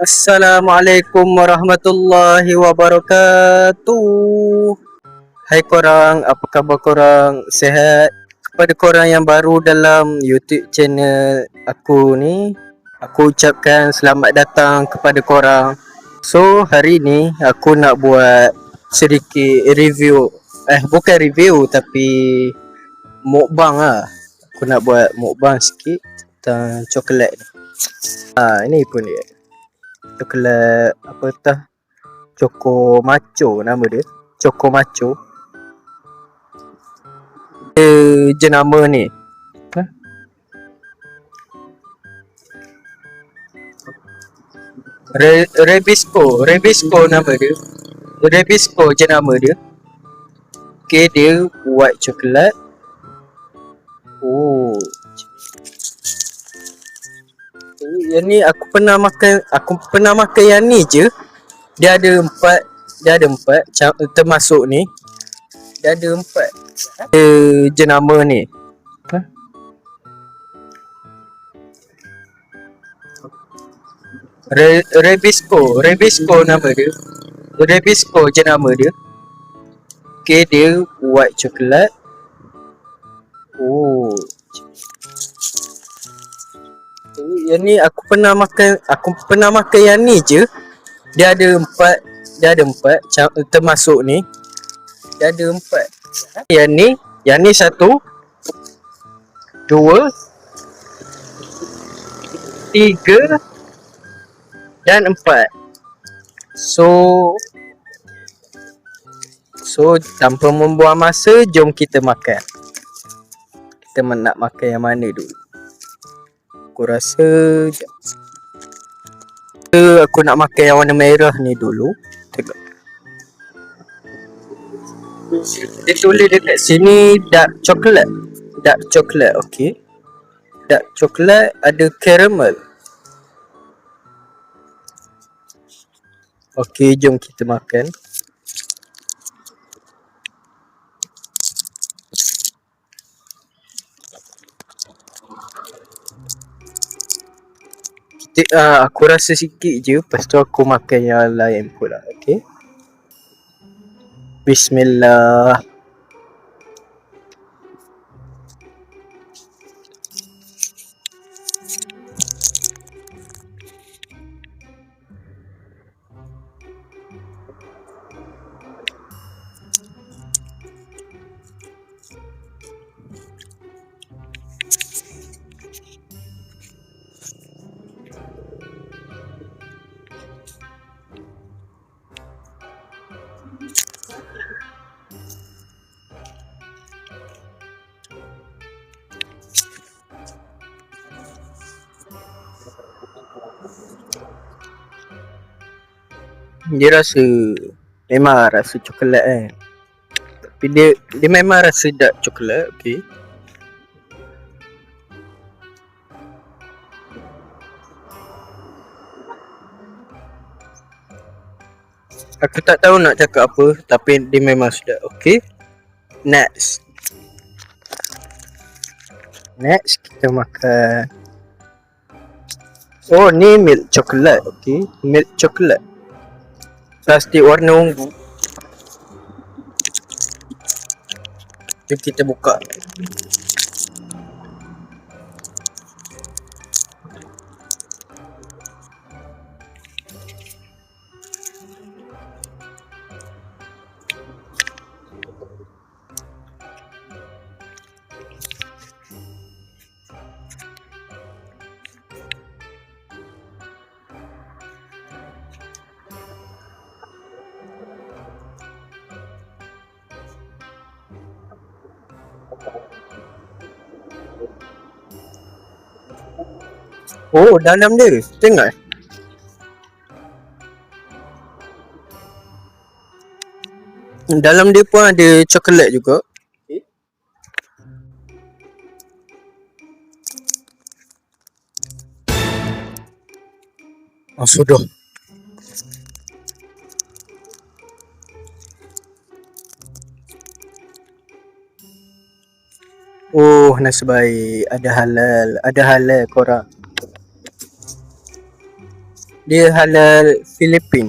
Assalamualaikum warahmatullahi wabarakatuh. Hai korang, apa khabar korang? Sihat? Kepada korang yang baru dalam YouTube channel aku ni, aku ucapkan selamat datang kepada korang. So, hari ni aku nak buat sedikit review. Bukan review tapi mukbang lah. Aku nak buat mukbang sikit tentang coklat ni. Ini pun dia. Coklat apa tah? Choco Macho nama dia. Choco Macho. Jenama ni. Rebisco nama dia. Rebisco jenama dia. Okay, dia white coklat. Oh. Yang ni aku pernah makan yang ni je. Dia ada empat termasuk ni. Dia ada empat. Jenama ni. Rebisco nama dia. Rebisco jenama dia. Okay, dia white coklat. Oh. Yang ni aku pernah makan yang ni je. Dia ada empat termasuk ni. Dia ada empat. Yang ni satu, dua, tiga dan empat. So tanpa membuang masa, jom kita makan. Kita nak makan yang mana dulu? Aku rasa aku nak makan yang warna merah ni dulu. Tengok. Dia tulis dekat sini dark chocolate, okey. Dark chocolate ada caramel. Okey, jom kita makan. Aku rasa sikit je, lepas tu aku makan yang lain pula, okey. Bismillah. Dia memang rasa coklat kan. Tapi dia memang rasa dark coklat, okey. Aku tak tahu nak cakap apa, tapi dia memang sedap, okey. Next kita makan. Oh, ni milk coklat, okey. Milk coklat. Plastik warna ungu. Jom kita buka. Oh, dalam dia. Tengok. Dalam dia pun ada coklat juga. Oh, sudah. Oh, nasib baik. Ada halal korang. Dia halal Filipin.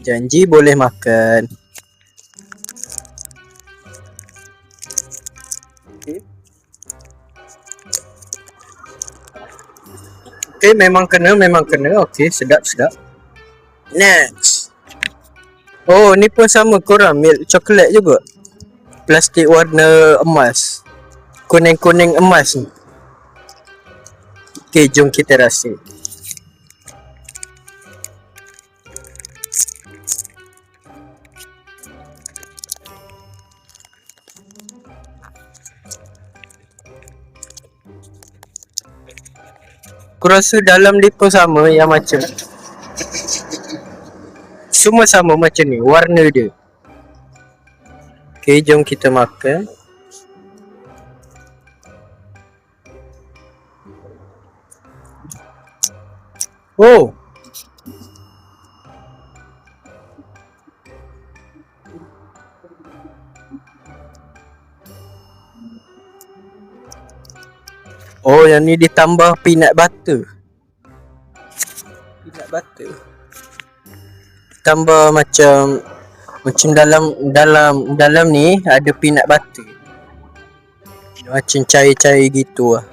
Janji boleh makan. Okay, memang kena. Okay, sedap. Next. Oh, ni pun sama korang, milk coklat juga. Plastik warna emas. Kuning-kuning emas ni. Okay, jom kita rasa. Aku rasa dalam dia pun sama yang macam semua sama macam ni warna dia. Okay, jom kita makan. Oh, oh, yang ni ditambah peanut butter. Tambah macam dalam ni ada peanut butter. Macam cair-cair gitu lah.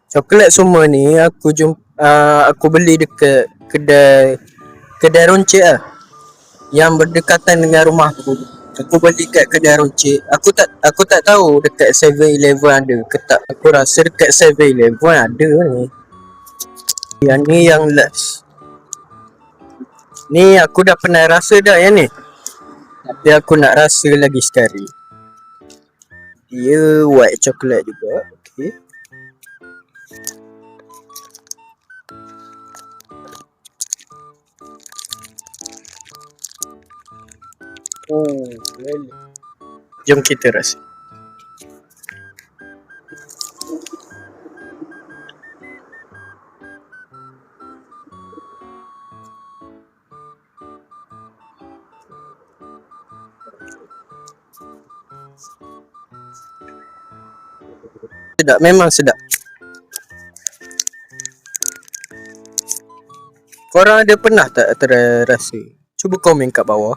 Coklat semua ni aku beli dekat kedai runcit lah, yang berdekatan dengan rumah aku. Aku beli kat kedai runcit. Aku tak tahu dekat 7-Eleven ada ke tak. Aku rasa dekat 7-Eleven ada ni. Yang ni yang last. Ni aku dah pernah rasa dah yang ni, tapi aku nak rasa lagi sekali. Dia white coklat juga. Okay. Oh, lele. Jom kita rasa. Sedap, memang sedap. Korang ada pernah tak terasa? Cuba komen kat bawah.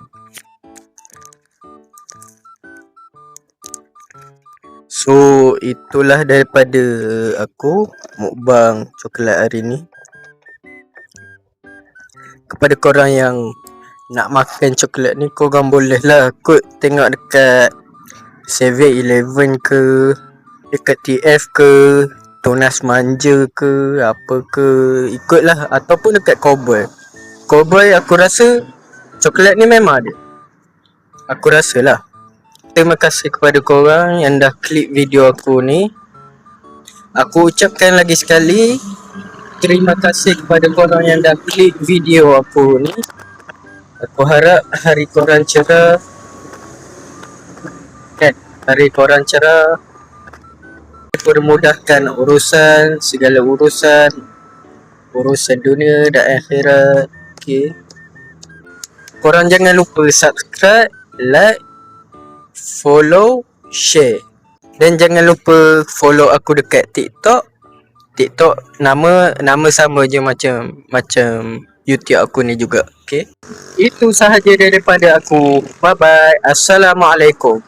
So, itulah daripada aku mukbang coklat hari ni. Kepada korang yang nak makan coklat ni, korang boleh lah kot tengok dekat 7-Eleven ke, dekat TF ke, Tunas Manja ke, apa ke, ikutlah. Ataupun dekat Cowboy aku rasa coklat ni memang ada. Aku rasa lah. Terima kasih kepada korang yang dah klik video aku ni. Aku ucapkan lagi sekali terima kasih kepada korang yang dah klik video aku ni. Aku harap hari korang cerah. Hari korang cerah, dipermudahkan segala urusan dunia dan akhirat. Okay. Korang jangan lupa subscribe, like, follow, share. Dan jangan lupa follow aku dekat TikTok nama sama je macam YouTube aku ni juga. Okay. Itu sahaja daripada aku. Bye bye. Assalamualaikum.